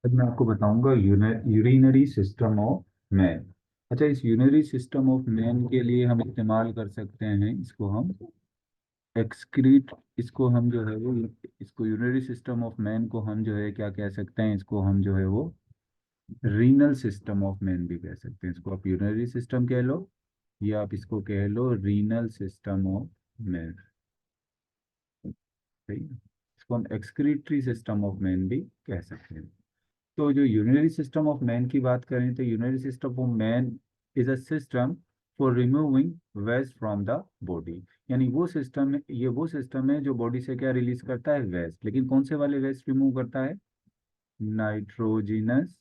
आज मैं आपको बताऊंगा यूरिनरी सिस्टम ऑफ मैन। अच्छा, इस यूरिनरी सिस्टम ऑफ मैन के लिए हम इस्तेमाल कर सकते हैं, इसको हम एक्सक्रीट, इसको हम जो है वो, इसको यूरिनरी सिस्टम ऑफ मैन को हम जो है क्या कह सकते हैं, इसको हम जो है वो रीनल सिस्टम ऑफ मैन भी कह सकते हैं। इसको आप यूरिनरी सिस्टम कह लो या आप इसको कह लो रीनल सिस्टम ऑफ मैन। सही है? इसको हम एक्सक्रीटरी सिस्टम ऑफ मैन भी कह सकते हैं। तो जो यूरिनरी सिस्टम ऑफ मैन की बात करें तो urinary system of man is a system for removing waste from the body. यानी वो सिस्टम है जो बॉडी से क्या रिलीज करता है, वेस्ट। लेकिन कौन से वाले वेस्ट रिमूव करता है? Nitrogenous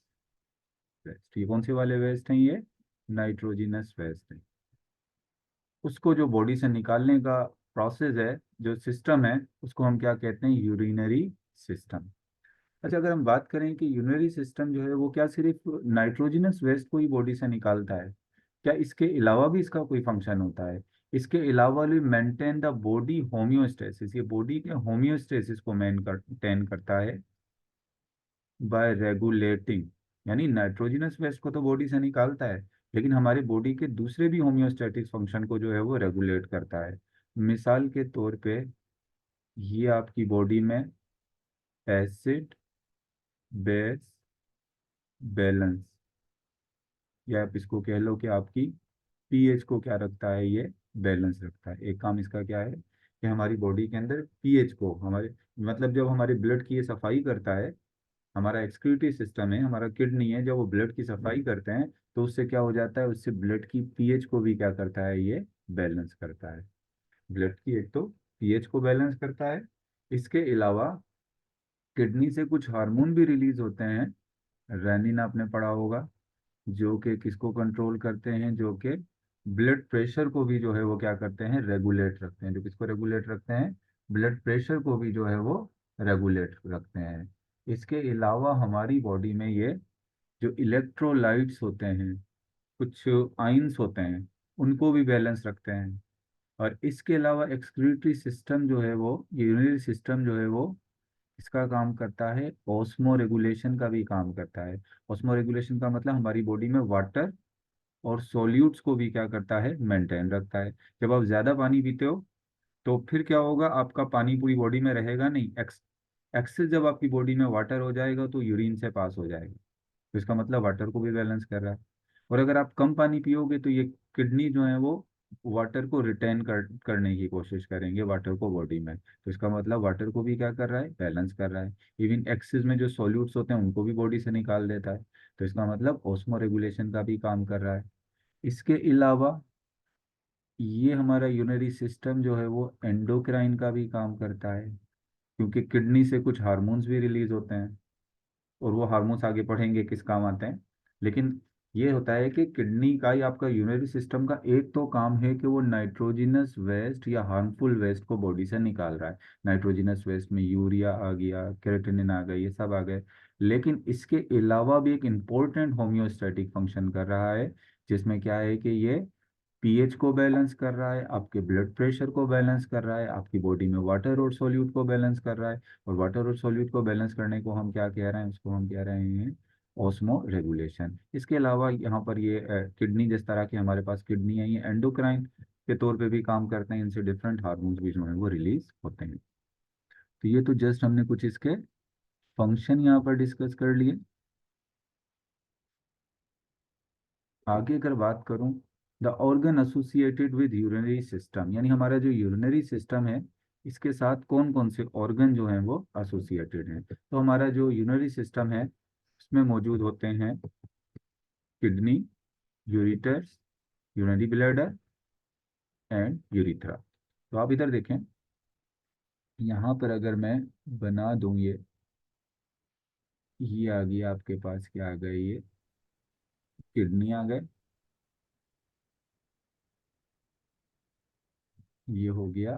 waste. ये कौन से वाले वेस्ट हैं? ये नाइट्रोजिनस वेस्ट है। उसको जो बॉडी से निकालने का प्रोसेस है, जो सिस्टम है, उसको हम क्या कहते हैं? Urinary system. अच्छा, अगर हम बात करें कि यूरिनरी सिस्टम जो है वो क्या सिर्फ नाइट्रोजनस वेस्ट को ही बॉडी से निकालता है, क्या इसके अलावा भी इसका कोई फंक्शन होता है? इसके अलावा भी मेंटेन द बॉडी होम्योस्टेसिस, ये बॉडी के होम्योस्टेसिस को मेंटेन करता है बाय रेगुलेटिंग। यानी नाइट्रोजनस वेस्ट को तो बॉडी से निकालता है, लेकिन हमारी बॉडी के दूसरे भी होम्योस्टेटिक फंक्शन को जो है वो रेगुलेट करता है। मिसाल के तौर पे, ये आपकी बॉडी में एसिड बेस बैलेंस, या आप इसको कह लो कि आपकी पीएच को क्या रखता है, ये बैलेंस रखता है। एक काम इसका क्या है कि हमारी बॉडी के अंदर पीएच को, हमारे मतलब जब हमारे ब्लड की ये सफाई करता है, हमारा एक्सक्रीटरी सिस्टम है, हमारा किडनी है, जब वो ब्लड की सफाई करते हैं तो उससे क्या हो जाता है, उससे ब्लड की पीएच को भी क्या करता है, ये बैलेंस करता है। ब्लड की एक तो पीएच को बैलेंस करता है, इसके अलावा किडनी से कुछ हार्मोन भी रिलीज होते हैं। रेनिन आपने पढ़ा होगा, जो कि किसको कंट्रोल करते हैं, जो कि ब्लड प्रेशर को भी जो है वो क्या करते हैं, रेगुलेट रखते हैं। जो किसको रेगुलेट रखते हैं? ब्लड प्रेशर को भी जो है वो रेगुलेट रखते हैं। इसके अलावा हमारी बॉडी में ये जो इलेक्ट्रोलाइट्स होते हैं, कुछ आयंस होते हैं, उनको भी बैलेंस रखते हैं। और इसके अलावा एक्सक्रीटरी सिस्टम जो है वो, यूरिनरी सिस्टम जो है वो, इसका काम करता है ऑस्मो रेगुलेशन का भी काम करता है। ऑस्मो रेगुलेशन का मतलब हमारी बॉडी में वाटर और सॉल्यूट्स को भी क्या करता है, मेंटेन रखता है। जब आप ज्यादा पानी पीते हो तो फिर क्या होगा, आपका पानी पूरी बॉडी में रहेगा नहीं, एक्सेस जब आपकी बॉडी में वाटर हो जाएगा तो यूरिन से पास हो जाएगा। तो इसका मतलब वाटर को भी बैलेंस कर रहा है। और अगर आप कम पानी पियोगे तो ये किडनी जो है वो वाटर को रिटेन करने की कोशिश करेंगे, वाटर को बॉडी में। तो इसका मतलब वाटर को भी क्या कर रहा है, बैलेंस कर रहा है। इवन एक्सेस में जो सॉल्यूट्स होते हैं उनको भी बॉडी से निकाल देता है। तो इसका मतलब ऑस्मो रेगुलेशन का भी काम कर रहा है। इसके अलावा ये हमारा यूरिनरी सिस्टम जो है वो एंडोक्राइन का भी काम करता है, क्योंकि किडनी से कुछ हार्मोन्स भी रिलीज होते हैं, और वो हार्मोन्स आगे पढ़ेंगे किस काम आते हैं। लेकिन ये होता है कि किडनी का या आपका यूरिनरी सिस्टम का एक तो काम है कि वो नाइट्रोजिनस वेस्ट या हार्मफुल वेस्ट को बॉडी से निकाल रहा है। नाइट्रोजिनस वेस्ट में यूरिया आ गया, केराटिनिन आ गया, ये सब आ गए। लेकिन इसके अलावा भी एक इम्पोर्टेंट होम्योस्टैटिक फंक्शन कर रहा है, जिसमें क्या है कि ये पीएच को बैलेंस कर रहा है, आपके ब्लड प्रेशर को बैलेंस कर रहा है, आपकी बॉडी में वाटर और सोल्यूट को बैलेंस कर रहा है। और वाटर और सोल्यूट को बैलेंस करने को हम क्या कह रहे हैं, उसको हम कह रहे हैं ऑस्मो रेगुलेशन। इसके अलावा यहाँ पर ये किडनी, जिस तरह की हमारे पास किडनी है, ये एंडोक्राइन के तौर पे भी काम करते हैं। इनसे डिफरेंट हार्मोन्स भी जो है वो रिलीज होते हैं। तो ये तो जस्ट हमने कुछ इसके फंक्शन यहाँ पर डिस्कस कर लिए। आगे अगर बात करूं, the organ associated with urinary system, यानी हमारा जो यूरिनरी सिस्टम है, इसके साथ कौन कौन से ऑर्गन जो हैं वो एसोसिएटेड हैं। तो हमारा जो यूरिनरी सिस्टम है उसमें मौजूद होते हैं kidney, ureters, urinary bladder and urethra. तो आप इधर देखें, यहाँ पर अगर मैं बना दूं, ये आ गया आपके पास, क्या आ गए, ये किडनी आ गए, ये हो गया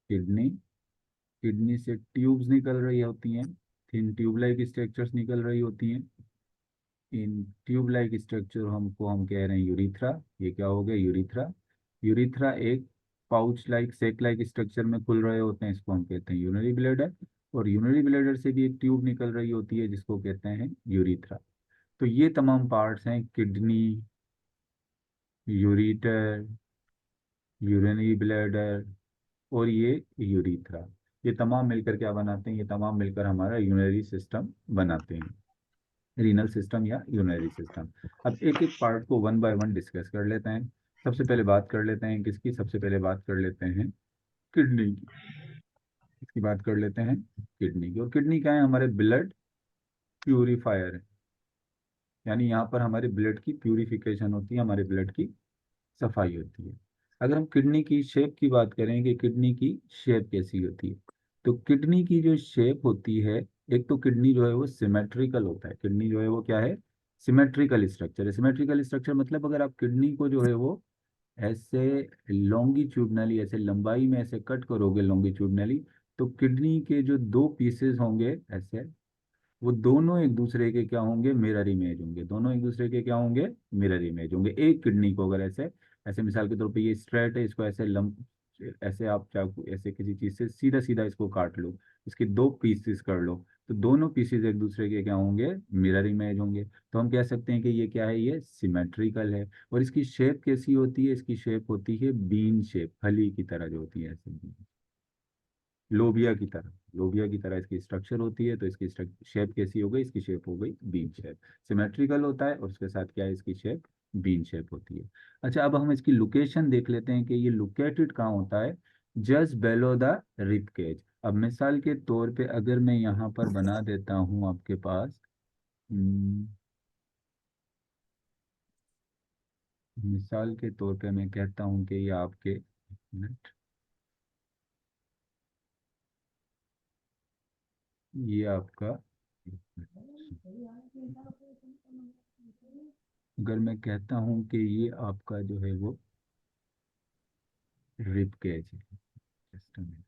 किडनी। किडनी से ट्यूब्स निकल रही होती हैं, थिन ट्यूब लाइक स्ट्रक्चर्स निकल रही होती हैं। इन ट्यूब लाइक स्ट्रक्चर हमको हम कह रहे हैं यूरिथ्रा। ये क्या हो गया, यूरिथ्रा। यूरिथ्रा एक पाउच लाइक सेक लाइक स्ट्रक्चर में खुल रहे होते हैं, इसको हम कहते हैं यूरिनरी ब्लैडर। और यूरिनरी ब्लैडर से भी एक ट्यूब निकल रही होती है जिसको कहते हैं यूरिथ्रा। तो ये तमाम पार्ट्स हैं, किडनी, यूरिटर, यूरिनरी ब्लैडर और ये यूरिथ्रा। ये तमाम मिलकर क्या बनाते हैं? ये तमाम मिलकर हमारा यूरिनरी सिस्टम बनाते हैं, रीनल सिस्टम या यूरिनरी सिस्टम। अब एक एक पार्ट को वन बाय वन डिस्कस कर लेते हैं। सबसे पहले बात कर लेते हैं किसकी? सबसे पहले बात कर लेते हैं किडनी की। इसकी बात कर लेते हैं किडनी की। और किडनी क्या है? हमारे ब्लड प्यूरिफायर है, यानी यहाँ पर हमारे ब्लड की प्यूरिफिकेशन होती है, हमारे ब्लड की सफाई होती है। अगर हम किडनी की शेप की बात करें कि किडनी की शेप कैसी होती है, तो किडनी की जो शेप होती है, एक तो किडनी जो है वो सिमेट्रिकल होता है। किडनी जो है वो क्या है? सिमेट्रिकल स्ट्रक्चर है। सिमेट्रिकल स्ट्रक्चर मतलब अगर आप किडनी को जो है वो ऐसे लॉन्गिट्यूडनली, ऐसे लंबाई में ऐसे कट करोगे लॉन्गिट्यूडनली, तो किडनी के जो दो पीसेस होंगे ऐसे, वो दोनों एक दूसरे के क्या होंगे? मिरर इमेज होंगे। दोनों एक दूसरे के क्या होंगे? मिरर इमेज होंगे। एक किडनी को अगर ऐसे ऐसे मिसाल के तौर पे ये स्ट्रेट है, इसको ऐसे ऐसे आप चाकू ऐसे किसी चीज से सीधा सीधा इसको काट लो, इसके दो पीसेस कर लो, तो दोनों पीसेस एक दूसरे के क्या होंगे? मिरर इमेज होंगे। तो हम कह सकते हैं कि ये क्या है? ये सिमेट्रिकल है। और इसकी शेप कैसी होती है? इसकी शेप होती है बीन शेप, फली की तरह जो होती है ऐसे, लोबिया की तरह। लोबिया की तरह इसकी स्ट्रक्चर होती है। तो इसकी शेप कैसी हो गई? इसकी शेप हो गई बीन शेप। सिमेट्रिकल होता है और उसके साथ क्या है? इसकी शेप बीन शेप होती है। अच्छा, अब हम इसकी लोकेशन देख लेते हैं कि ये लोकेटेड कहाँ होता है। Just below the rib cage. अब मिसाल के तौर पे अगर मैं यहाँ पर बना देता हूँ आपके पास, हम्म, मिसाल के तौर पे मैं कहता हूँ कि ये आपके, मिनट, ये आपका, अगर मैं कहता हूँ कि ये आपका जो है वो रिब केज है, जस्ट अ मिनट,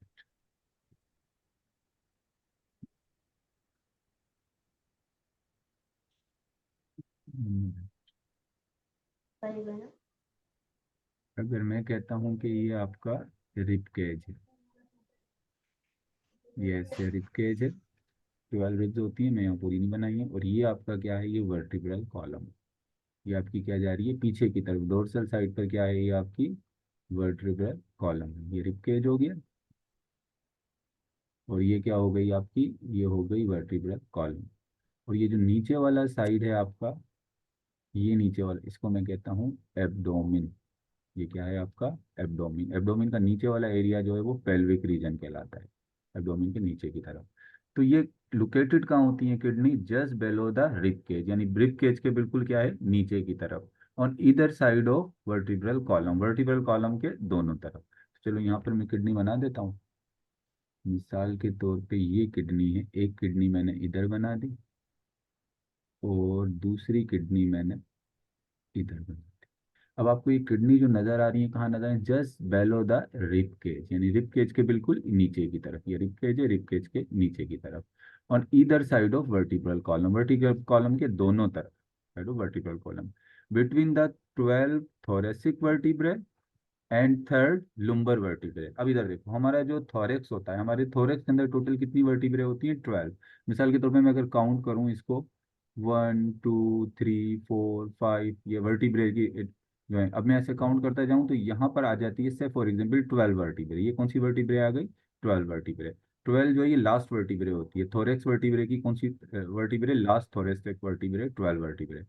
अगर मैं कहता हूँ कि ये आपका रिब केज है, ये ऐसे रिब केज है, 12 रिब्स होती है, मैं यहाँ पूरी नहीं बनाई है। और ये आपका क्या है? ये वर्टिब्रल कॉलम। ये आपकी क्या जा रही है? पीछे की तरफ डोर्सल साइड पर क्या है? ये आपकी वर्टिब्रल कॉलम है। ये रिब केज हो गया। और ये क्या हो गई आपकी? ये हो गई वर्टिब्रल कॉलम। और ये जो नीचे वाला साइड है आपका, ये नीचे वाला, इसको मैं कहता हूँ एब्डोमिन। ये क्या है आपका? एब्डोमिन। एब्डोमिन का नीचे वाला एरिया जो है वो पेल्विक रीजन कहलाता है, एब्डोमिन के नीचे की तरफ। तो ये लोकेटेड कहाँ होती है kidney? Just below the rib cage, यानी रिब केज के बिल्कुल क्या है? नीचे की तरफ, on either side of vertebral column, vertebral column के दोनों तरफ। तो चलो यहाँ पर मैं किडनी बना देता हूँ। मिसाल के तौर पे ये किडनी है, एक किडनी मैंने इधर बना दी और दूसरी किडनी मैंने इधर बना दी। अब आपको ये किडनी जो नजर आ रही है, कहाँ नजर आ रही है? Just below the rib cage, यानी रिब केज के बिल्कुल नीचे की तरफ। ये रिब केज है, रिब केज के नीचे की तरफ, on either side of vertebral column, vertebral column के दोनों तरफ, side of vertebral column, between the 12 thoracic vertebrae and third lumbar vertebrae. अब इधर देखो, हमारा जो थोरेक्स होता है, हमारे थोरेक्स के अंदर टोटल कितनी वर्टिब्रे होती हैं? 12। मिसाल के तौर पे मैं अगर काउंट करूं इसको, 1 2 3 4 5, ये वर्टिब्रे की जो है, अब मैं ऐसे काउंट करता जाऊं तो यहाँ पर आ जाती है से फॉर एग्जाम्पल 12 वर्टिब्रे। ये कौन सी वर्टिब्रे आ गई? 12 वर्टिब्रे। 12 जो है ये लास्ट वर्टिब्रे होती है, थोरेक्स वर्टिब्रे की कौन सी vertebrae? Last thoracic vertebrae, 12 vertebrae.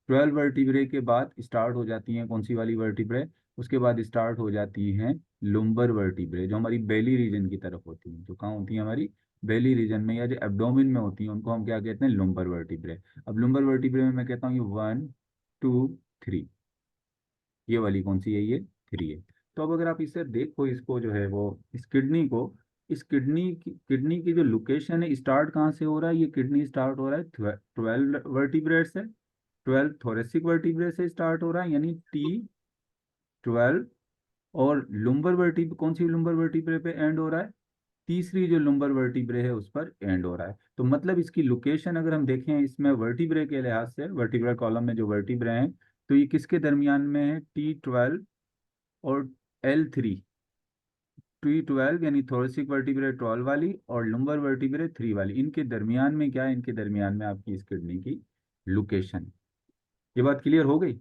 12 vertebrae के बाद स्टार्ट हो जाती हैं कौन सी वाली वर्टिब्रे? उसके बाद स्टार्ट हो जाती हैं लुम्बर वर्टिब्रे, जो हमारी बेली रीजन की तरफ होती हैं। जो कहाँ होती हैं? हमारी बेली रीजन में या जो एब्डोमिन में होती हैं, उनको हम क्या कहते हैं? Lumbar vertebrae. अब लुम्बर वर्टिब्रे में मैं कहता हूँ ये 1 2 3, ये वाली कौन सी है? ये 3 है। तो अब अगर आप इसे देखो, इसको जो है वो, इस किडनी को, इस किडनी की जो लोकेशन है, स्टार्ट कहाँ से हो रहा है? ये किडनी स्टार्ट हो रहा है 12 वर्टिब्रेट से, 12 थोरेसिक वर्टिब्रे से स्टार्ट हो रहा है, यानी T12। और लुम्बर वर्टिब्रे, कौन सी लुम्बर वर्टिब्रे पे एंड हो रहा है? तीसरी जो लुम्बर वर्टिब्रे है उस पर एंड हो रहा है। तो मतलब इसकी लोकेशन अगर हम देखें इसमें वर्टिब्रे के लिहाज से, वर्टिब्रल कॉलम में जो वर्टिब्रे हैं, तो ये किसके दरमियान में है? T12 और L3, T12 यानी थोरेसिक वर्टिब्रे 12 वाली और लुम्बर वर्टिब्रे 3 वाली, इनके दरमियान में क्या है, इनके दरमियान में आपकी इस किडनी की लोकेशन। ये बात क्लियर हो गई।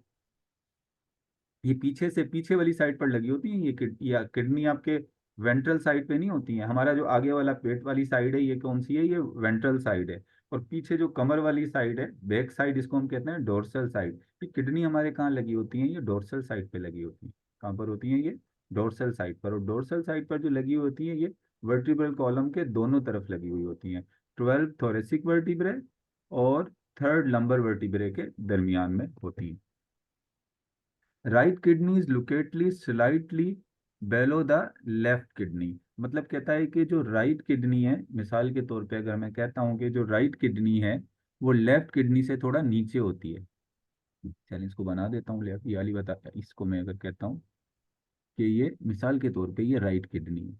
ये पीछे से पीछे वाली साइड पर लगी होती है ये या किडनी आपके वेंट्रल साइड पे नहीं होती है। हमारा जो आगे वाला पेट वाली साइड है ये कौन सी है, ये वेंट्रल साइड है। और पीछे जो कमर वाली साइड है, बैक साइड, इसको हम कहते हैं डोर्सल साइड। ये किडनी हमारे कहाँ लगी होती है, ये डोर्सल साइड पे लगी होती है। कहाँ पर होती है ये, डोर्सल साइड पर। और डोर्सल साइड पर जो लगी होती है ये वर्टिब्रल कॉलम के दोनों तरफ लगी हुई होती है। 12 थोरेसिक वर्टिब्रे और थर्ड लंबर वर्टिब्रे के दरमियान में होती है। Right kidney is located slightly below the left kidney. मतलब कहता है कि जो राइट किडनी है, मिसाल के तौर पे अगर मैं कहता हूँ कि जो राइट किडनी है वो लेफ्ट किडनी से थोड़ा नीचे होती है। चलिए इसको बना देता हूँ लेफ्ट, ये वाली बता, इसको मैं अगर कहता हूँ कि ये मिसाल के तौर पे ये राइट किडनी है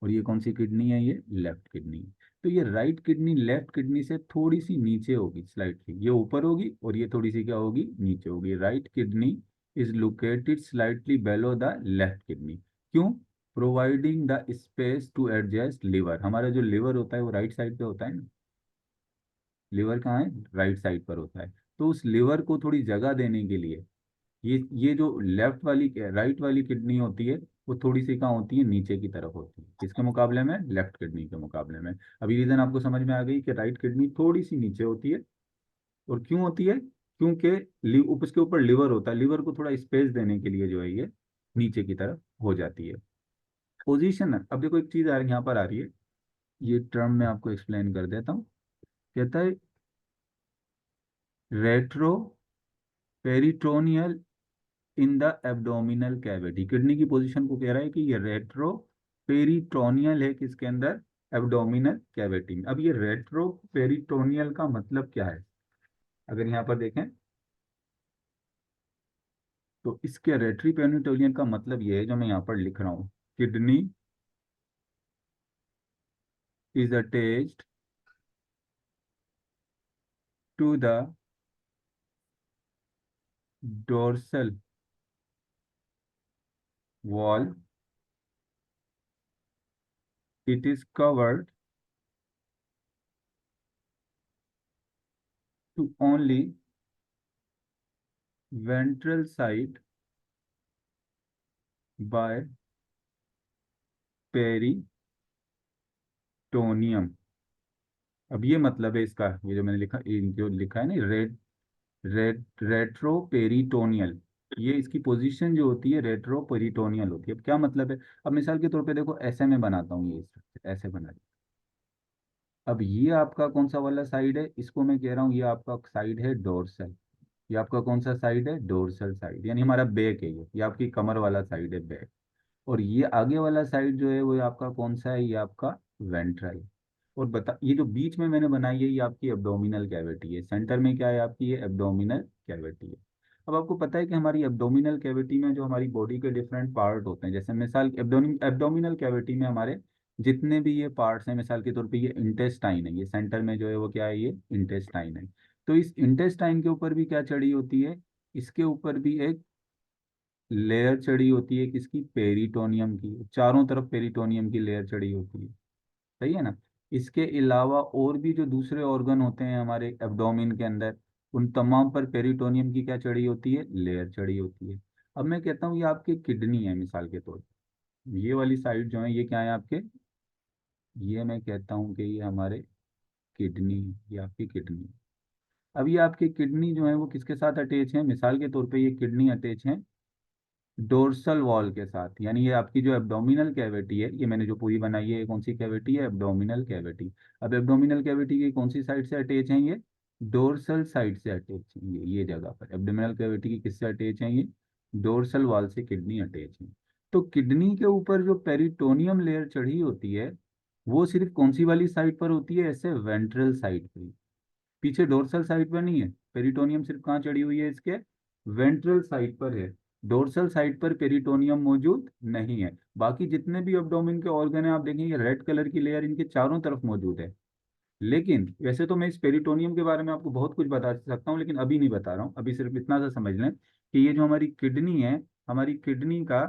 और ये कौन सी किडनी है, ये लेफ्ट किडनी है। तो ये राइट किडनी लेफ्ट किडनी से थोड़ी सी नीचे होगी, स्लाइटली, ये ऊपर होगी और ये थोड़ी सी क्या होगी, नीचे होगी। Right kidney is located slightly below the left kidney. क्यों? Providing the space to adjust liver. हमारा जो लिवर होता है वो राइट साइड पे होता है ना, लिवर कहाँ है, राइट साइड पर होता है। तो उस लिवर को थोड़ी जगह देने के लिए ये जो लेफ्ट वाली राइट वाली किडनी होती है वो थोड़ी सी कहाँ होती है, नीचे की तरफ होती है। किसके मुकाबले में, लेफ्ट किडनी के मुकाबले में। अभी रीजन आपको समझ में आ गई कि राइट किडनी थोड़ी सी नीचे होती है। और क्यों होती है, क्योंकि उसके ऊपर लिवर होता है, लिवर को थोड़ा स्पेस देने के लिए जो है ये नीचे की तरफ हो जाती है। पोजीशन, अब देखो एक चीज यहाँ पर आ रही है, ये टर्म मैं आपको एक्सप्लेन कर देता हूँ। कहता है retro peritoneal in the abdominal cavity. Kidney की पोजीशन को कह रहा है कि ये रेट्रो पेरिटोनियल है, किसके अंदर, एब्डोमिनल कैविटी में। अब ये रेट्रो पेरिटोनियल का मतलब क्या है, अगर यहाँ पर देखें तो इसके रेट्री पेरिटोनियल का मतलब ये है जो मैं यहाँ पर लिख रहा हूँ, kidney is attached to the dorsal wall, it is covered to only ventral side by peritoneum. अब ये मतलब है इसका, ये जो मैंने लिखा, ये जो लिखा है ना, रेट्रो पेरिटोनियल, ये इसकी पोजीशन जो होती है रेट्रो पेरिटोनियल होती है। अब क्या मतलब है, अब मिसाल के तौर पे देखो ऐसे में बनाता हूँ, ये ऐसे बना दिया। अब ये आपका कौन सा वाला साइड है, इसको मैं कह रहा हूँ ये आपका साइड है डोर्सल। ये आपका कौन सा साइड है, डोर्सल साइड, यानी हमारा बैक है ये आपकी कमर वाला साइड है, बैक। और ये आगे वाला साइड जो है वो आपका कौन सा है, ये आपका वेंट्रल। और बता, ये जो बीच में मैंने बनाई है ये आपकी एब्डोमिनल कैविटी है। सेंटर में क्या है आपकी, ये एब्डोमिनल कैविटी है। अब आपको पता है कि हमारी एब्डोमिनल कैविटी में जो हमारी बॉडी के डिफरेंट पार्ट होते हैं, जैसे मिसाल एब्डोमिनल कैविटी में हमारे जितने भी ये पार्ट्स हैं, मिसाल के तौर पे ये इंटेस्टाइन है, ये सेंटर में जो है वो क्या है, ये इंटेस्टाइन है। तो इस इंटेस्टाइन के ऊपर भी क्या चढ़ी होती है, इसके ऊपर भी एक लेयर चढ़ी होती है, किसकी, पेरिटोनियम की। चारों तरफ पेरिटोनियम की लेयर चढ़ी होती है, सही है ना। इसके अलावा और भी जो दूसरे ऑर्गन होते हैं हमारे एब्डोमेन के अंदर, उन तमाम पर पेरिटोनियम की क्या चढ़ी होती है, लेयर चढ़ी होती है। अब मैं कहता हूँ ये आपकी किडनी है, मिसाल के तौर पर ये वाली साइड जो है ये क्या है आपके, ये मैं कहता हूँ कि ये हमारे किडनी, ये आपकी किडनी। अब ये आपकी किडनी जो है वो किसके साथ अटैच है, मिसाल के तौर पे ये किडनी अटैच है डोर्सल वॉल के साथ। यानी ये आपकी जो एब्डोमिनल कैविटी है, ये मैंने जो पूरी बनाई है, ये कौन सी कैविटी है, एब्डोमिनल कैविटी। अब एब्डोमिनल कैविटी की कौन सी साइड से अटैच है, ये डोर्सल साइड से अटैच है। ये जगह पर एब्डोमिनल कैविटी की किससे अटैच है, ये डोर्सल वॉल से किडनी अटैच है। तो किडनी के ऊपर जो पेरिटोनियम लेयर चढ़ी होती है वो सिर्फ कौन सी वाली साइड पर होती है, ऐसे वेंट्रल साइड पर। पीछे डोर्सल साइड पर नहीं है, पेरिटोनियम सिर्फ कहाँ चढ़ी हुई है, इसके वेंट्रल साइड पर है। डोर्सल साइड पर पेरिटोनियम मौजूद नहीं है। बाकी जितने भी एब्डोमेन के ऑर्गन है आप देखेंगे रेड कलर की लेयर इनके चारों तरफ मौजूद है। लेकिन वैसे तो मैं इस पेरिटोनियम के बारे में आपको बहुत कुछ बता सकता हूँ, लेकिन अभी नहीं बता रहा हूँ। अभी सिर्फ इतना सा समझ लें कि ये जो हमारी किडनी है, हमारी किडनी का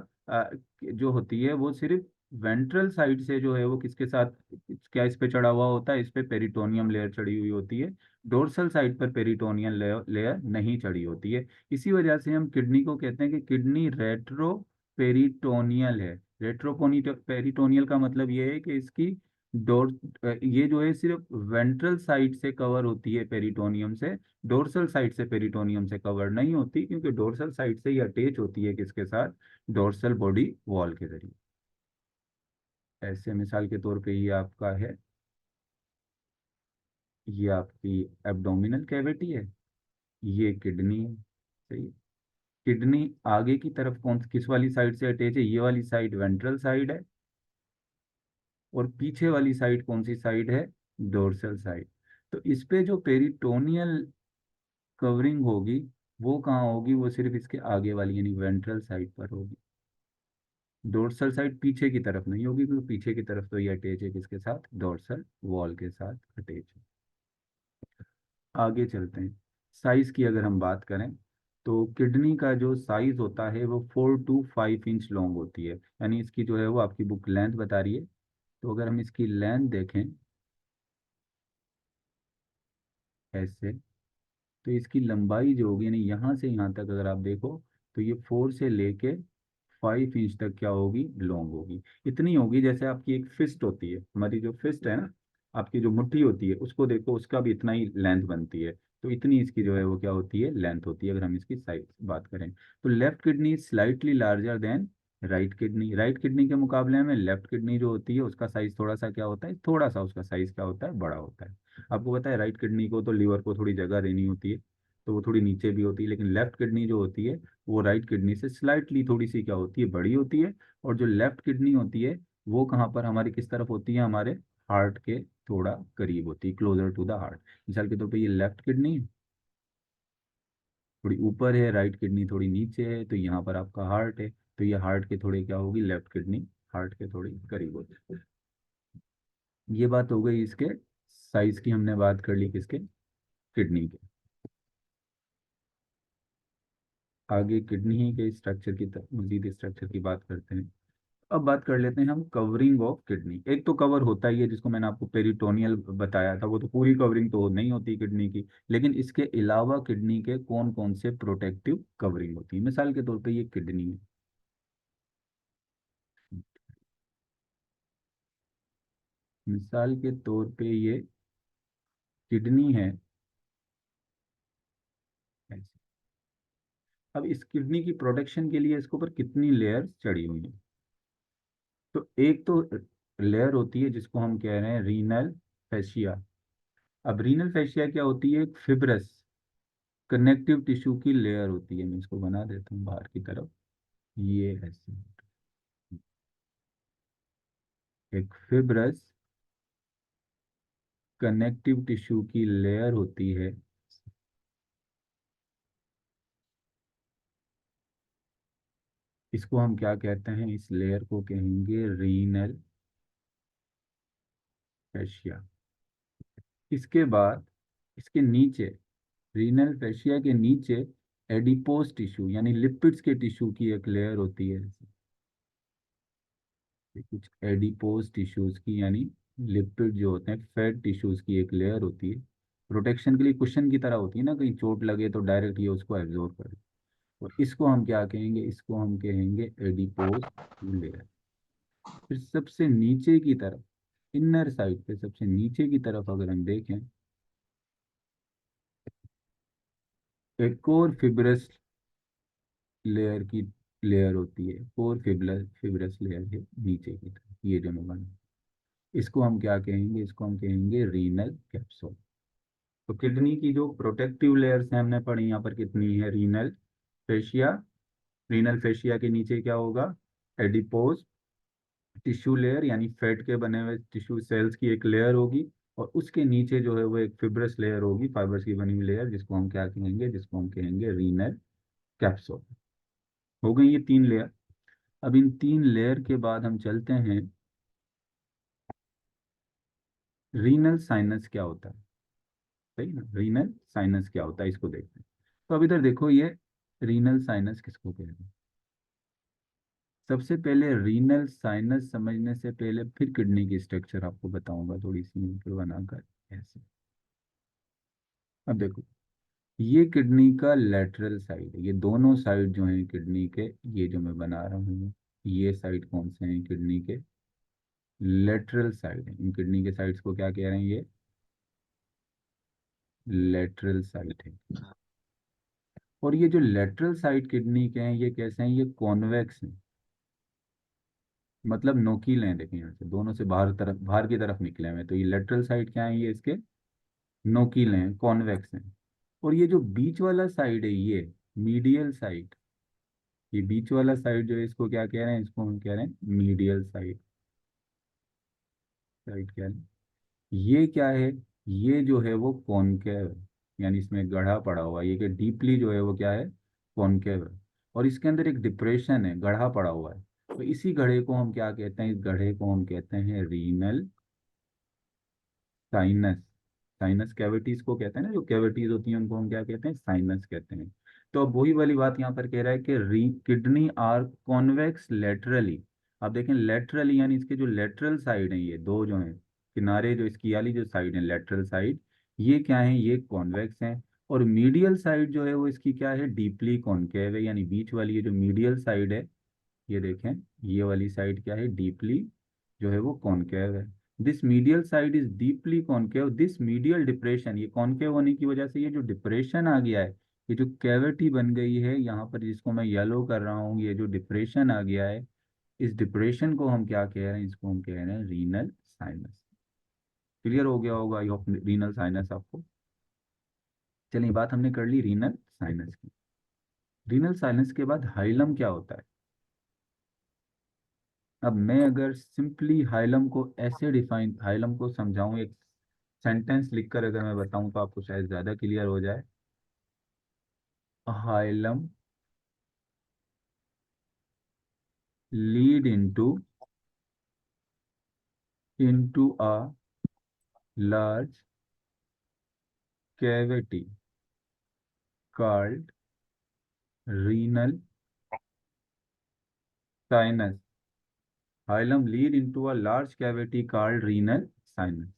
जो होती है वो सिर्फ वेंट्रल साइड से जो है वो किसके साथ, क्या इस पे चढ़ा हुआ होता है, इस पे पेरिटोनियम लेयर चढ़ी हुई होती है। डोर्सल साइड पर पेरिटोनियम लेयर नहीं चढ़ी होती है। इसी वजह से हम किडनी को कहते हैं कि किडनी रेट्रो पेरिटोनियल है। रेट्रोपोनी पेरिटोनियल का मतलब ये है कि इसकी डोर ये जो है सिर्फ वेंट्रल साइड से कवर होती है पेरिटोनियम से, डोर्सल साइड से पेरिटोनियम से कवर नहीं होती, क्योंकि डोर्सल साइड से ये अटैच होती है किसके साथ, डोर्सल बॉडी वॉल के जरिए। ऐसे मिसाल के तौर पे ये आपका है, ये आपकी एब्डोमिनल कैविटी है, ये किडनी है, सही है। किडनी आगे की तरफ कौन किस वाली साइड से अटैच है, ये वाली साइड वेंट्रल साइड है, और पीछे वाली साइड कौन सी साइड है, डोर्सल साइड। तो इस पे जो पेरिटोनियल कवरिंग होगी वो कहाँ होगी, वो सिर्फ इसके आगे वाली यानी वेंट्रल साइड पर होगी। डोर्सल साइड पीछे की तरफ नहीं होगी, क्योंकि पीछे की तरफ तो ये अटैच है किसके साथ, डोर्सल वॉल के साथ अटैच है। आगे चलते हैं। साइज की अगर हम बात करें तो किडनी का जो साइज होता है वो 4 to 5 इंच लॉन्ग होती है, यानी इसकी जो है वो आपकी बुक लेंथ बता रही है। तो अगर हम इसकी लेंथ देखें ऐसे, तो इसकी लंबाई जो होगी यानी यहाँ से यहाँ तक अगर आप देखो, तो ये 4 से लेके 5 इंच तक क्या होगी, लॉन्ग होगी। इतनी होगी जैसे आपकी एक फिस्ट होती है, हमारी जो फिस्ट है ना, आपकी जो मुट्ठी होती है उसको देखो, उसका भी इतना ही लेंथ बनती है। तो इतनी इसकी जो है वो क्या होती है, लेंथ होती है, अगर हम इसकी साइज बात करें। तो left kidney slightly larger than right kidney. Right kidney के मुकाबले में लेफ्ट किडनी जो होती है उसका साइज थोड़ा सा क्या होता है, थोड़ा सा उसका साइज क्या होता है, बड़ा होता है। आपको पता है राइट किडनी को तो लीवर को थोड़ी जगह देनी होती है, तो वो थोड़ी नीचे भी होती है, लेकिन लेफ्ट किडनी जो होती है वो राइट किडनी से स्लाइटली थोड़ी सी क्या होती है, बड़ी होती है। और जो लेफ्ट किडनी होती है वो कहाँ पर हमारी किस तरफ होती है, हमारे हार्ट के थोड़ा करीब होती है, क्लोजर टू द हार्ट। मिसाल के तौर पे ये लेफ्ट किडनी थोड़ी ऊपर है, राइट किडनी थोड़ी नीचे है, तो यहाँ पर आपका हार्ट है, तो ये हार्ट के थोड़े क्या होगी, लेफ्ट किडनी हार्ट के थोड़ी करीब होती है। ये बात हो गई इसके साइज की, हमने बात कर ली किसके, किडनी के। आगे किडनी के स्ट्रक्चर की मजीद स्ट्रक्चर की बात करते हैं। अब बात कर लेते हैं हम कवरिंग ऑफ किडनी। एक तो कवर होता ही है जिसको मैंने आपको पेरिटोनियल बताया था, वो तो पूरी कवरिंग तो नहीं होती किडनी की, लेकिन इसके अलावा किडनी के कौन कौन से प्रोटेक्टिव कवरिंग होती है। मिसाल के तौर पे ये किडनी है, मिसाल के तौर पे ये किडनी है ऐसे। अब इस किडनी की प्रोटेक्शन के लिए इसके ऊपर कितनी लेयर चढ़ी हुई है, तो एक तो लेयर होती है जिसको हम कह रहे हैं रीनल फैशिया। अब रीनल फैशिया क्या होती है, एक फिब्रस कनेक्टिव टिश्यू की लेयर होती है। मैं इसको बना देता हूँ बाहर की तरफ, ये ऐसे एक फिब्रस कनेक्टिव टिश्यू की लेयर होती है। इसको हम क्या कहते हैं, इस लेयर को कहेंगे रीनल फैशिया। इसके बाद इसके नीचे, रीनल फैशिया के नीचे एडिपोज टिश्यू यानी लिपिड्स के टिश्यू की एक लेयर होती है। ये कुछ एडिपोज टिश्यूज की यानी लिपिड जो होते हैं फैट टिश्यूज की एक लेयर होती है। प्रोटेक्शन के लिए कुशन की तरह होती है ना, कहीं चोट लगे तो डायरेक्ट ये उसको एब्जॉर्ब करे। तो इसको हम क्या कहेंगे, इसको हम कहेंगे एडिपोज लेयर। फिर सबसे नीचे की तरफ, इनर साइड पे सबसे नीचे की तरफ अगर हम देखें, एक और फिब्रस लेयर की लेयर होती है, और फिब्रस फिब्रस लेयर है नीचे की तरफ, ये जो मैं बना, इसको हम क्या कहेंगे, इसको हम कहेंगे रीनल कैप्सूल। तो किडनी की जो प्रोटेक्टिव लेयर्स हैं हमने पढ़ी, यहाँ पर कितनी है, रीनल फेशिया। रीनल फेशिया के नीचे क्या होगा, एडिपोज टिश्यू लेयर यानी फैट के बने हुए टिश्यू सेल्स की एक लेयर होगी, और उसके नीचे जो है वो एक फिब्रस लेयर होगी, फाइबर्स की बनी हुई लेयर, जिसको हम क्या कहेंगे, जिसको हम कहेंगे रीनल कैप्सूल। हो गई ये 3 लेयर। अब इन 3 लेयर के बाद हम चलते हैं, रीनल साइनस क्या होता है, सही ना, रीनल साइनस क्या होता है इसको देखते हैं। तो अब इधर देखो, ये रीनल साइनस किसको कहते हैं, सबसे पहले रीनल साइनस समझने से पहले फिर किडनी की स्ट्रक्चर आपको बताऊंगा थोड़ी सी मिलकर बनाकर ऐसे। अब देखो, ये किडनी का लेटरल साइड है, ये दोनों साइड जो हैं किडनी के, ये जो मैं बना रहा हूँ, ये साइड कौन से हैं किडनी के? लेटरल साइड है। इन किडनी के साइड्स को क्या कह रहे हैं? ये लेटरल साइड है। और ये जो लेटरल साइड किडनी के हैं, ये कैसे हैं? ये कॉन्वेक्स हैं, मतलब नोकीले हैं। देखिए यहाँ से दोनों से बाहर की तरफ निकले हुए हैं। तो ये लेटरल साइड क्या है? ये इसके नोकीले हैं, कॉन्वेक्स हैं। और ये जो बीच वाला साइड है, ये मीडियल साइड, ये बीच वाला साइड जो है, इसको क्या कह रहे हैं? इसको हम कह रहे हैं मीडियल साइड। साइड क्या है? ये क्या है? ये जो है वो कॉनकेव है, यानी इसमें गड्ढा पड़ा हुआ है। ये कि डीपली जो है वो क्या है? कॉनकेव है। और इसके अंदर एक डिप्रेशन है, गड्ढा पड़ा हुआ है। तो इसी गड्ढे को हम क्या कहते हैं? इस गड्ढे को हम कहते हैं रीनल साइनस। साइनस कैविटीज को कहते हैं ना, जो कैविटीज होती हैं उनको हम क्या कहते हैं? साइनस कहते हैं। तो अब वही वाली बात यहाँ पर कह रहा है कि री किडनी आर कॉन्वेक्स लेटरली। आप देखें लेटरली, यानी इसके जो लेटरल साइड हैं, ये दो जो हैं किनारे, जो इसकी वाली जो साइड है लेटरल साइड, ये क्या है? ये कॉन्वेक्स हैं। और मीडियल साइड जो है वो इसकी क्या है? डीपली कॉनकेव है, यानी बीच वाली ये जो मीडियल साइड है, ये देखें, ये वाली साइड क्या है? डीपली जो है वो कॉनकेव है। This medial side is deeply concave. This medial depression, ये कॉनकेव होने की वजह से ये जो डिप्रेशन आ गया है, ये जो कैविटी बन गई है यहाँ पर, जिसको मैं येलो कर रहा हूँ, ये जो डिप्रेशन आ गया है, इस डिप्रेशन को हम क्या कह रहे हैं? इसको हम कह रहे हैं रीनल साइनस। क्लियर हो गया होगा आई होप रीनल साइनस आपको। चलिए, बात हमने कर ली रीनल साइनस की। रीनल साइनस के बाद हाइलम क्या होता है? अब मैं अगर सिंपली हाइलम को ऐसे डिफाइन, हाइलम को समझाऊं एक सेंटेंस लिखकर, अगर मैं बताऊं तो आपको शायद ज्यादा क्लियर हो जाए। Hilum lead into a large cavity called renal sinus. Hilum lead into a large cavity called renal sinus.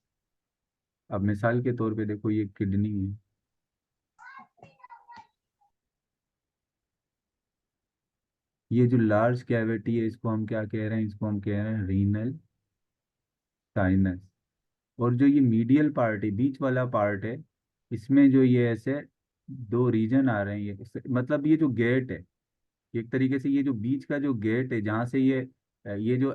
अब मिसाल के तौर पे देखो, ये किडनी है, ये जो लार्ज कैविटी है, इसको हम क्या कह रहे हैं? इसको हम कह रहे हैं रीनल साइनस। और जो ये मीडियल पार्ट है, बीच वाला पार्ट है, इसमें जो ये ऐसे दो रीजन आ रहे हैं, मतलब ये जो गेट है, एक तरीके से ये जो बीच का जो गेट है, जहाँ से ये जो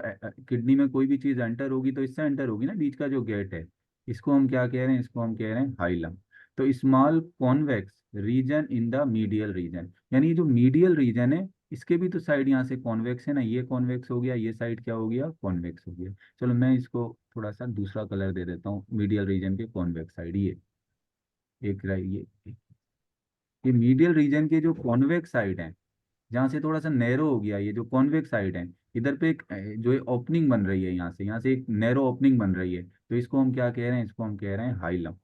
किडनी में कोई भी चीज एंटर होगी तो इससे एंटर होगी ना, बीच का जो गेट है, इसको हम क्या कह रहे हैं? इसको हम कह रहे हैं हाइलम। तो small convex region in the medial region, यानी ये जो मीडियल रीजन है, इसके भी तो साइड यहाँ से कॉन्वेक्स है ना, ये कॉन्वेक्स हो गया, ये साइड क्या हो गया? कॉन्वेक्स हो गया। चलो मैं इसको थोड़ा सा दूसरा कलर दे देता हूँ, मीडियल रीजन के कॉन्वेक्स साइड, ये एक ये मीडियल रीजन के जो कॉन्वेक्स साइड है, जहाँ से थोड़ा सा नैरो हो गया, ये जो कॉन्वेक्स साइड है, इधर पे एक जो है ओपनिंग बन रही है, यहाँ से एक नैरो ओपनिंग बन रही है, तो इसको हम क्या कह रहे हैं? इसको हम कह रहे हैं हाइलम।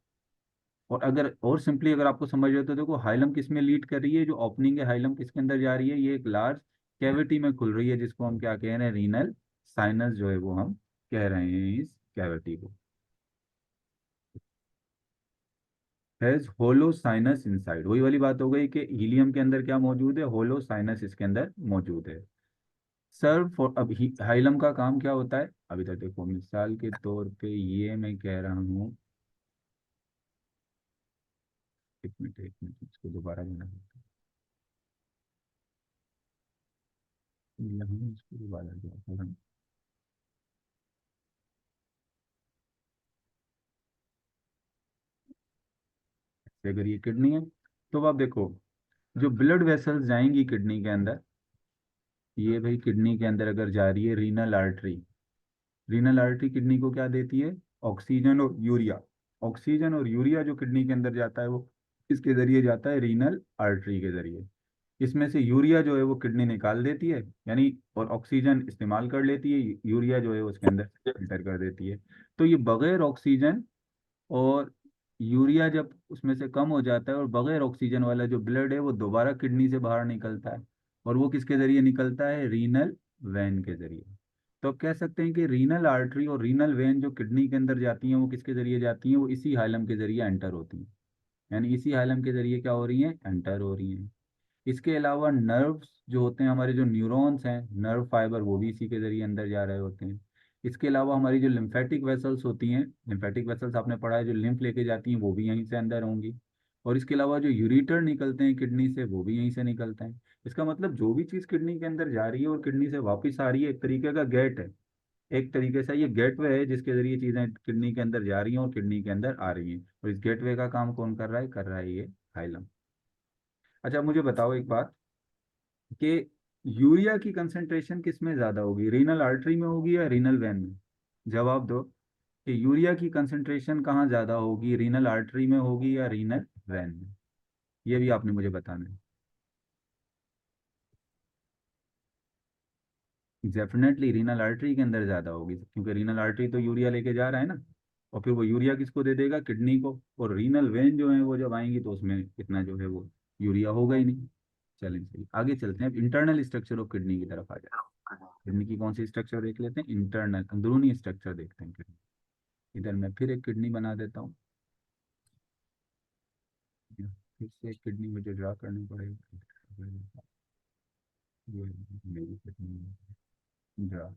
और अगर और सिंपली अगर आपको समझ रहे हो तो देखो, हाइलम किस में लीड कर रही है? जो ओपनिंग है हाइलम किसके अंदर जा रही है? ये एक लार्ज कैविटी में खुल रही है, जिसको हम क्या कह रहे हैं? रीनल साइनस जो है वो हम कह रहे हैं इस कैविटी को। हैज होलो साइनस इनसाइड, वही वाली बात हो गई कि हीलियम के अंदर क्या मौजूद है? होलो साइनस इसके अंदर मौजूद है। सर्व फॉर, अब हाइलम का काम क्या होता है? अभी तक देखो, मिसाल के तौर पे ये मैं कह रहा हूँ, एक मिनट इसको दोबारा बना देते हैं। यहाँ इसको दोबारा दिया था। अगर ये किडनी है, तो आप देखो, जो ब्लड वेसल्स जाएंगी किडनी के अंदर, ये भाई किडनी के अंदर अगर जा रही है renal artery, renal artery kidney को क्या देती है? ऑक्सीजन और यूरिया। ऑक्सीजन और यूरिया जो किडनी के अंदर जाता है, वो इसके जरिए जाता है, रीनल आर्टरी के जरिए। इसमें से यूरिया जो है वो किडनी निकाल देती है, यानी, और ऑक्सीजन इस्तेमाल कर लेती है, यूरिया जो है उसके अंदर फिल्टर कर देती है। तो ये बगैर ऑक्सीजन और यूरिया जब उसमें से कम हो जाता है, और बगैर ऑक्सीजन वाला जो ब्लड है वो दोबारा किडनी से बाहर निकलता है, और वो किसके जरिए निकलता है? रीनल वेन के जरिए। तो अब कह सकते हैं कि रीनल आर्टरी और रीनल वेन जो किडनी के अंदर जाती हैं वो किसके जरिए जाती हैं, वो इसी हाइलम के जरिए एंटर होती हैं। यानी इसी हाइलम के जरिए क्या हो रही हैं, एंटर हो रही हैं। इसके अलावा नर्व्स जो होते हैं, हमारे जो न्यूरॉन्स हैं, नर्व फाइबर, वो भी इसी के जरिए अंदर जा रहे होते हैं। इसके अलावा हमारी जो लिम्फेटिक वेसल्स होती हैं, लिम्फेटिक वेसल्स आपने पढ़ा है, जो लिम्फ लेके जाती हैं, वो भी यहीं से अंदर होंगी। और इसके अलावा जो यूरिटर निकलते हैं किडनी से, वो भी यहीं से निकलते हैं। इसका मतलब जो भी चीज़ किडनी के अंदर जा रही है और किडनी से वापस आ रही है, एक तरीके का गेट है। एक तरीके से ये गेटवे है जिसके जरिए चीज़ें किडनी के अंदर जा रही हैं और किडनी के अंदर आ रही हैं। और इस गेटवे का काम कौन कर रहा है, कर रहा है ये हाइलम। अच्छा मुझे बताओ एक बात, कि यूरिया की कंसंट्रेशन किस में ज़्यादा होगी, रीनल आर्टरी में होगी या रीनल वेन में? जवाब दो कि यूरिया की कंसंट्रेशन कहाँ ज़्यादा होगी, रीनल आर्टरी में होगी या रीनल वेन में? ये भी आपने मुझे बताना है। डेफिनेटली रीनल आर्टरी के अंदर ज़्यादा होगी, क्योंकि रीनल आर्टरी तो यूरिया लेके जा रहा है ना, और फिर वो यूरिया किसको दे देगा, किडनी को। और रीनल वेन जो है वो जब आएंगी तो उसमें इतना जो है वो यूरिया होगा ही नहीं। चलें सही, आगे चलते हैं। अब इंटरनल स्ट्रक्चर ऑफ किडनी की तरफ आ जाए। किडनी की कौन सी स्ट्रक्चर देख लेते हैं, इंटरनल अंदरूनी स्ट्रक्चर देखते हैं किडनी। इधर मैं फिर एक किडनी बना देता हूँ, फिर से एक किडनी मुझे ड्रा करनी पड़ेगी। ये मेरी किडनी ड्रा।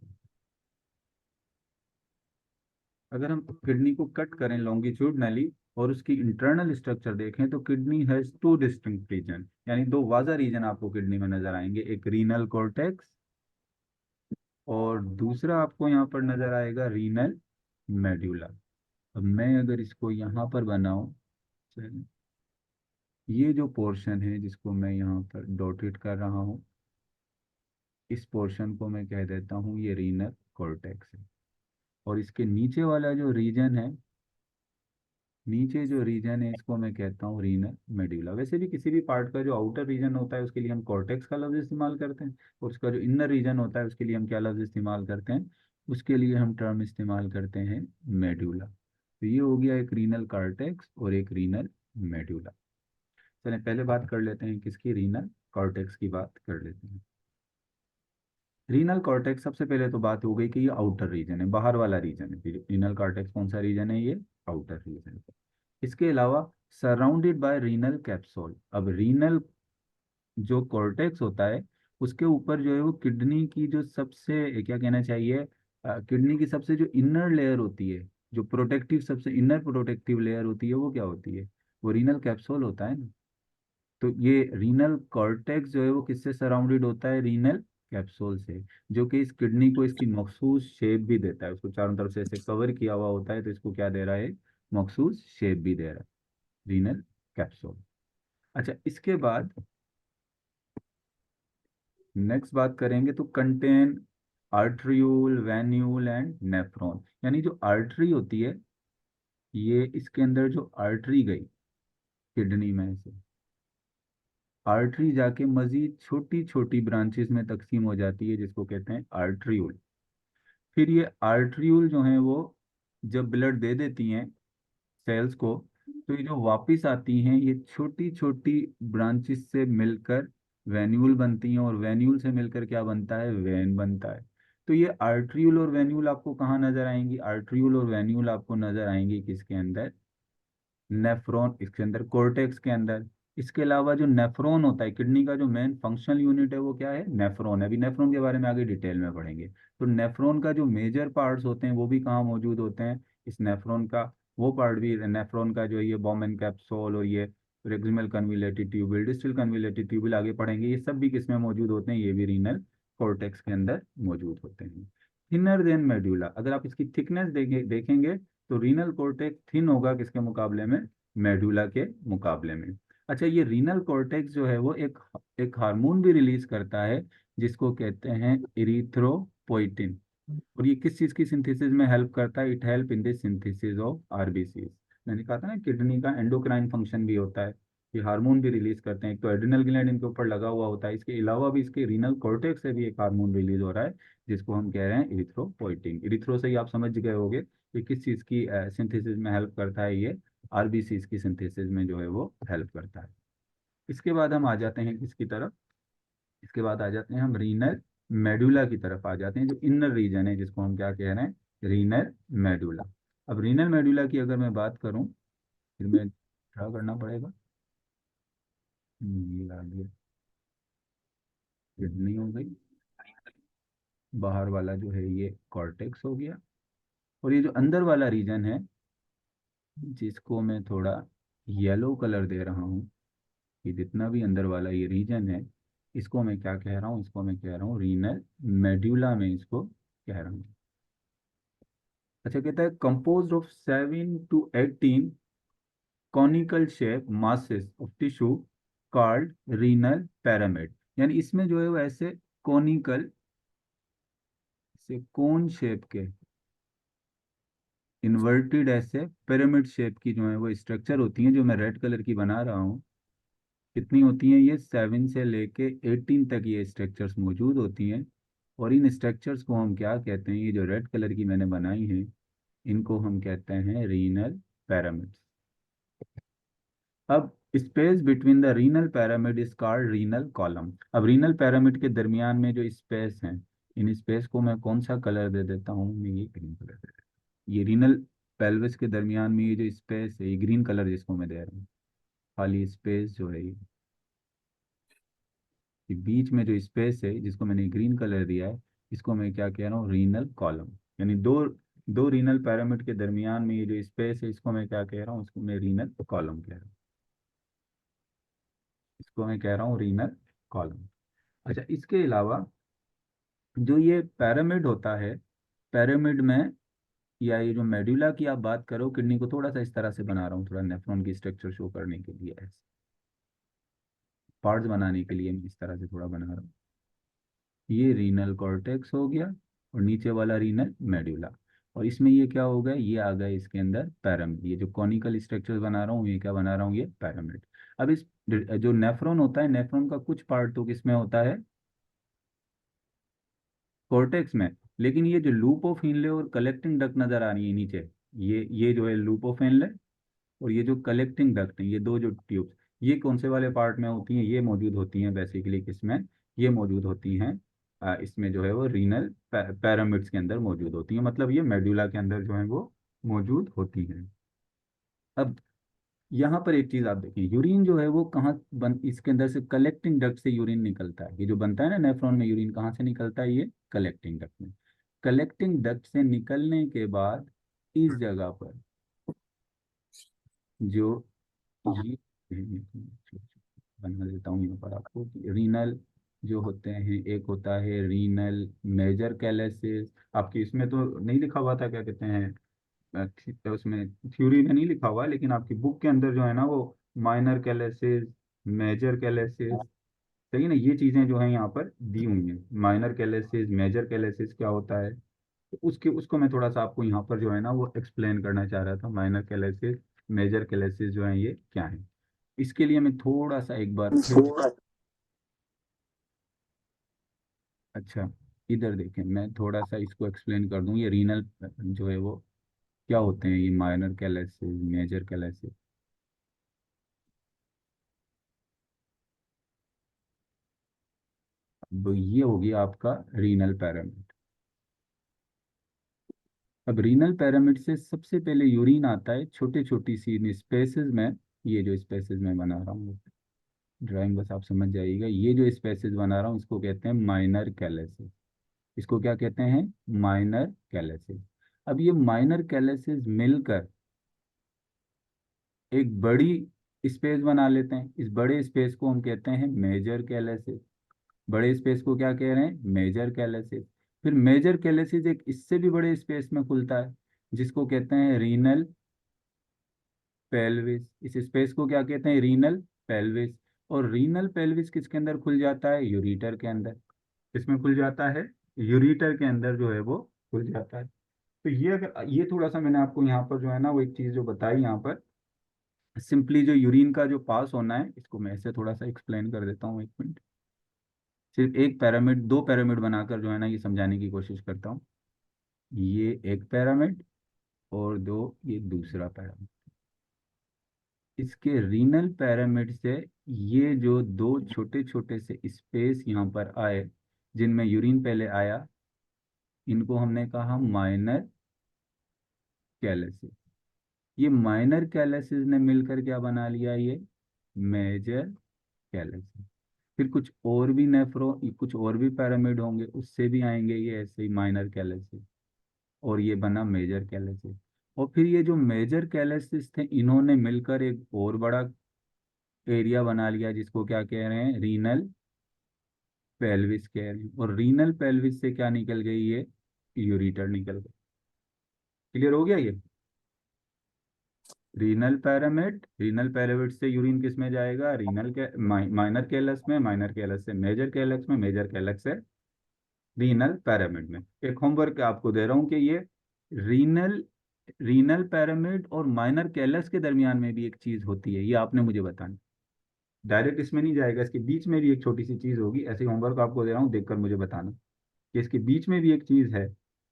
अगर हम किडनी को कट करें लॉन्गिट्यूडनली और उसकी इंटरनल स्ट्रक्चर देखें, तो kidney has two distinct region, यानी दो वाजा रीजन आपको किडनी में नजर आएंगे। एक रीनल कॉर्टेक्स और दूसरा आपको यहाँ पर नजर आएगा रीनल मेड्यूला। अब मैं अगर इसको यहाँ पर बनाऊं, चलिए, ये जो पोर्शन है जिसको मैं यहाँ पर डॉटेड कर रहा हूँ, इस पोर्शन को मैं कह देता हूँ ये रीनल कॉर्टेक्स है। और इसके नीचे वाला जो रीजन है, नीचे जो रीजन है, इसको मैं कहता हूँ रीनल मेड्यूला। वैसे भी किसी भी पार्ट का जो आउटर रीजन होता है उसके लिए हम कॉर्टेक्स का लफ्ज इस्तेमाल करते हैं, और उसका जो इनर रीजन होता है उसके लिए हम क्या लफ्ज इस्तेमाल करते हैं, उसके लिए हम टर्म इस्तेमाल करते हैं मेड्यूला। तो ये हो गया एक रीनल कॉर्टेक्स और एक रीनल मेड्यूला। चलें पहले बात कर लेते हैं किसकी, रीनल कॉर्टेक्स की बात कर लेते हैं। रीनल कॉर्टेक्स, सबसे पहले तो बात हो गई कि ये आउटर रीजन है, बाहर वाला रीजन है। रीनल कॉर्टेक्स कौन सा रीजन है, ये आउटर रीजन है। इसके अलावा सराउंडेड बाय रीनल कैप्सूल। अब रीनल जो कॉर्टेक्स होता है उसके ऊपर जो है वो किडनी की जो सबसे क्या कहना चाहिए, किडनी की सबसे जो इनर लेयर होती है, जो प्रोटेक्टिव सबसे इनर प्रोटेक्टिव लेयर होती है, वो क्या होती है, वो रीनल कैप्सूल होता है ना। तो ये रीनल कॉर्टेक्स जो है वो किससे सराउंडेड होता है, रीनल कैप्सूल से, जो कि इस किडनी को इसकी मखसूस शेप भी देता है। उसको चारों तरफ से ऐसे कवर किया हुआ होता है, तो इसको क्या दे रहा है, मखसूस शेप भी दे रहा है, रीनल कैप्सूल। अच्छा इसके बाद नेक्स्ट बात करेंगे तो कंटेन आर्ट्रियूल, वेन्यूल एंड नेफ्रॉन। यानी जो आर्टरी होती है, ये इसके अंदर जो आर्टरी गई किडनी में से, आर्टरी जाके मजीद छोटी छोटी ब्रांचेस में तकसीम हो जाती है, जिसको कहते हैं आर्ट्रियूल। फिर ये आर्ट्रियूल जो है वो जब ब्लड दे देती हैं सेल्स को, तो ये जो वापस आती हैं ये छोटी छोटी ब्रांचेस से मिलकर वेन्यूल बनती हैं, और वेन्यूल से मिलकर क्या बनता है, वेन बनता है। तो ये आर्ट्रियूल और वेन्यूल आपको कहाँ नजर आएंगी, आर्ट्रियूल और वेन्यूल आपको नजर आएंगी किसके अंदर, नेफ्रॉन, इसके अंदर कोर्टेक्स के अंदर। इसके अलावा जो नेफ्रॉन होता है, किडनी का जो मेन फंक्शनल यूनिट है वो क्या है, नेफ्रॉन है। अभी नेफ्रॉन के बारे में आगे डिटेल में पढ़ेंगे। तो नेफ्रॉन का जो मेजर पार्ट्स होते हैं वो भी कहाँ मौजूद होते हैं, इस नेफ्रॉन का वो पार्ट भी, नेफ्रॉन का जो ये बॉमेन कैप्सूल और ये रेक्सिमल कन्विलेटेड ट्यूबिल, डिस्टल कन्विलेटेड ट्यूबिल आगे पढ़ेंगे, ये सब भी किसमें मौजूद होते हैं, ये भी रीनल कॉर्टेक्स के अंदर मौजूद होते हैं। थिनर देन मेडुला, अगर आप इसकी थिकनेस देखेंगे तो रीनल कॉर्टेक्स थिन होगा किसके मुकाबले में, मेडुला के मुकाबले में। अच्छा ये रीनल कॉर्टेक्स जो है वो एक एक हार्मोन भी रिलीज करता है जिसको कहते हैं इरिथ्रोपोइटिन। और ये किस चीज की सिंथेसिस में हेल्प करता है, it help in the synthesis of RBC. मैंने कहा था ना किडनी का एंडोक्राइन फंक्शन भी होता है, ये हार्मोन भी रिलीज करते हैं। एक तो एड्रिनल ग्लैंड इनके ऊपर लगा हुआ होता है, इसके अलावा भी इसके रीनल कॉर्टेक्स से भी एक हार्मोन रिलीज हो रहा है जिसको हम कह रहे हैं इरिथ्रोपोइटिन। इरिथ्रो से ही आप समझ गए होंगे कि किस चीज की सिंथेसिस में हेल्प करता है, ये आरबीसी की सिंथेसिस में जो है वो हेल्प करता है। इसके बाद हम आ जाते हैं किसकी तरफ, इसके बाद आ जाते हैं हम रीनल मेडुला की तरफ आ जाते हैं, जो इनर रीजन है जिसको हम क्या कह रहे हैं, रीनल मेडुला। अब रीनल मेडुला की अगर मैं बात करूं, फिर मैं क्या करना पड़ेगा, ये आ गया, किडनी हो गई, बाहर वाला जो है ये कॉर्टेक्स हो गया, और ये जो अंदर वाला रीजन है जिसको मैं थोड़ा येलो कलर दे रहा हूँ, ये जितना भी अंदर वाला ये रीजन है, इसको मैं क्या कह रहा हूँ, इसको मैं कह रहा हूँ रीनल मेड्यूला में इसको कह रहा हूँ। अच्छा, कहता है compose of 7 to 18 conical shape masses of tissue called renal pyramid. यानी इसमें जो है वो ऐसे कॉनिकल से कोन शेप के इन्वर्टेड ऐसे पिरामिड शेप की जो है वो स्ट्रक्चर होती हैं, जो मैं रेड कलर की बना रहा हूँ। कितनी होती हैं ये, 7 से लेके 18 तक ये स्ट्रक्चर्स मौजूद होती हैं। और इन स्ट्रक्चर्स को हम क्या कहते हैं, ये जो रेड कलर की मैंने बनाई हैं, इनको हम कहते हैं रीनल पैरामिड्स। अब space between the renal pyramid is called renal column. अब रीनल पैरामिड के दरमियान में जो स्पेस है, इन स्पेस को मैं कौन सा कलर दे देता हूँ, मैं ये ग्रीन कलर दे देता हूँ। ये रीनल पेल्विस के दरमियान में ये जो स्पेस है, ये ग्रीन कलर जिसको मैं दे रहा हूँ, खाली स्पेस जो है ये बीच में जो स्पेस है जिसको मैंने ग्रीन कलर दिया है, इसको मैं क्या कह रहा हूँ, रीनल कॉलम। यानी दो दो रीनल पैरामिड के दरमियान में ये जो स्पेस है, इसको मैं क्या कह रहा हूँ, इसको मैं रीनल कॉलम कह रहा हूँ, इसको मैं कह रहा हूँ रीनल कॉलम। अच्छा, इसके अलावा जो ये पैरामिड होता है, पैरामिड में, या ये जो मेडुला की आप बात करो, किडनी को थोड़ा सा इस तरह से बना रहा हूँ, थोड़ा नेफ्रॉन की स्ट्रक्चर शो करने के लिए, ऐसे पार्ट्स बनाने के लिए मैं इस तरह से थोड़ा बना रहा हूँ। ये रीनल कॉर्टेक्स हो गया, और नीचे वाला रीनल मेडुला। और इसमें ये क्या हो गया, ये आ गया इसके अंदर पैरामिड। ये जो कॉनिकल स्ट्रक्चर्स बना रहा हूँ, ये क्या बना रहा हूँ, ये पैरामिड। अब इस जो नेफ्रॉन होता है, नेफ्रॉन का कुछ पार्ट तो किसमें होता है, कॉर्टेक्स में। लेकिन ये जो लूप ऑफ हिनले और कलेक्टिंग डक्ट नजर आ रही है नीचे, ये जो है लूप ऑफ हिनले, और ये जो कलेक्टिंग डक्ट है, ये दो जो ट्यूब्स, ये कौन से वाले पार्ट में होती हैं, ये मौजूद होती हैं बेसिकली किसमें, ये मौजूद होती हैं इसमें जो है वो रीनल पैरामिड्स के अंदर मौजूद होती हैं, मतलब ये मेडुला के अंदर जो है वो मौजूद होती हैं। अब यहाँ पर एक चीज आप देखिए, यूरिन जो है वो कहाँ बन, इसके अंदर से कलेक्टिंग डक्ट से यूरिन निकलता है। ये जो बनता है ना नेफ्रॉन में, यूरिन कहाँ से निकलता है, ये कलेक्टिंग डक्ट में। कलेक्टिंग डक्ट से निकलने के बाद इस जगह पर जो ये बना देता हूँ यहाँ पर आपको, रीनल जो होते हैं, एक होता है रीनल मेजर कैलेसिस। आपकी इसमें तो नहीं लिखा हुआ था, क्या कहते हैं, उसमें थ्योरी में नहीं लिखा हुआ, लेकिन आपकी बुक के अंदर जो है ना वो माइनर कैलेसिस, मेजर कैलेसिस, सही ना, ये चीजें जो है यहाँ पर दी हुई हैं। माइनर कैलेसिस, मेजर कैलेसिस क्या होता है, तो उसके उसको मैं थोड़ा सा आपको यहाँ पर जो है ना वो एक्सप्लेन करना चाह रहा था। माइनर कैलेसिस, मेजर कैलेसिस जो है ये क्या है, इसके लिए मैं थोड़ा सा एक बार फिर, अच्छा इधर देखें, मैं थोड़ा सा इसको एक्सप्लेन कर दूं, ये रीनल जो है वो क्या होते हैं, ये माइनर कैलेसिस, मेजर कैलेसिस। अब ये हो गया आपका रीनल पैरामिड। अब रीनल पैरामिड से सबसे पहले यूरिन आता है छोटी छोटी सी स्पेसेस में। ये जो स्पेसेस मैं बना रहा हूँ, ड्राइंग बस आप समझ जाइएगा, ये जो स्पेसेस बना रहा हूँ इसको कहते हैं माइनर कैलेसिस। इसको क्या कहते हैं, माइनर कैलेसिस। अब ये माइनर कैलेसिस मिलकर एक बड़ी स्पेस बना लेते हैं, इस बड़े स्पेस को हम कहते हैं मेजर कैलेसिस। बड़े स्पेस को क्या कह रहे हैं, मेजर कैलेसिस। फिर मेजर कैलेसिस एक इससे भी बड़े स्पेस में खुलता है, जिसको कहते हैं रीनल पेल्विस। इस स्पेस को क्या कहते हैं, रीनल पेल्विस। और रीनल पेल्विस किसके अंदर खुल जाता है, यूरिटर के अंदर। किसमें खुल जाता है, यूरिटर के अंदर जो है वो खुल जाता है। तो ये अगर ये थोड़ा सा मैंने आपको यहाँ पर जो है ना वो एक चीज जो बताई यहाँ पर, सिंपली जो यूरिन का जो पास होना है, इसको मैं ऐसे थोड़ा सा एक्सप्लेन कर देता हूँ, एक मिनट। सिर्फ एक पैरामिड, दो पैरामिड बनाकर जो है ना ये समझाने की कोशिश करता हूँ। ये एक पैरामिड, और दो ये दूसरा पैरामिड। इसके रीनल पैरामिड से ये जो दो छोटे छोटे से स्पेस यहाँ पर आए, जिनमें यूरिन पहले आया, इनको हमने कहा माइनर कैलेसिस। ये माइनर कैलेसिस ने मिलकर क्या बना लिया, ये मेजर कैलेसिस। फिर कुछ और भी नेफ्रो, कुछ और भी पैरामिड होंगे, उससे भी आएंगे ये ऐसे ही माइनर कैलेसिस, और ये बना मेजर कैलेसिस। और फिर ये जो मेजर कैलेसिस थे, इन्होंने मिलकर एक और बड़ा एरिया बना लिया, जिसको क्या कह रहे हैं, रीनल पेल्विस कह रहे हैं। और रीनल पेल्विस से क्या निकल गई, ये यूरिटर निकल गई। क्लियर हो गया ये। रीनल पैरामिड से यूरिन किस में जाएगा, रीनल के माइनर कैलस में, माइनर कैलस से मेजर कैलस में, मेजर कैलस से रीनल पैरामिड में। एक होमवर्क आपको दे रहा हूं कि ये रीनल रीनल पैरामिड और माइनर कैलस के दरमियान में भी एक चीज होती है, ये आपने मुझे बताना। डायरेक्ट इसमें नहीं जाएगा, इसके बीच में भी एक छोटी सी चीज होगी। ऐसे होमवर्क आपको दे रहा हूँ, देखकर मुझे बताना कि इसके बीच में भी एक चीज है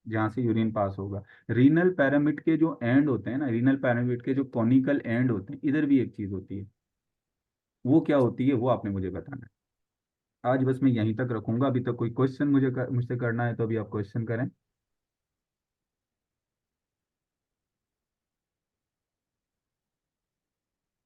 जहां से यूरिन पास होगा। रीनल पैरामिड के जो एंड होते हैं ना, रीनल पैरामिड के जो कॉनिकल एंड होते हैं, इधर भी एक चीज होती है। वो क्या होती है, वो आपने मुझे बताना है। आज बस मैं यहीं तक रखूंगा, अभी तक कोई क्वेश्चन मुझसे करना है तो अभी आप क्वेश्चन करें।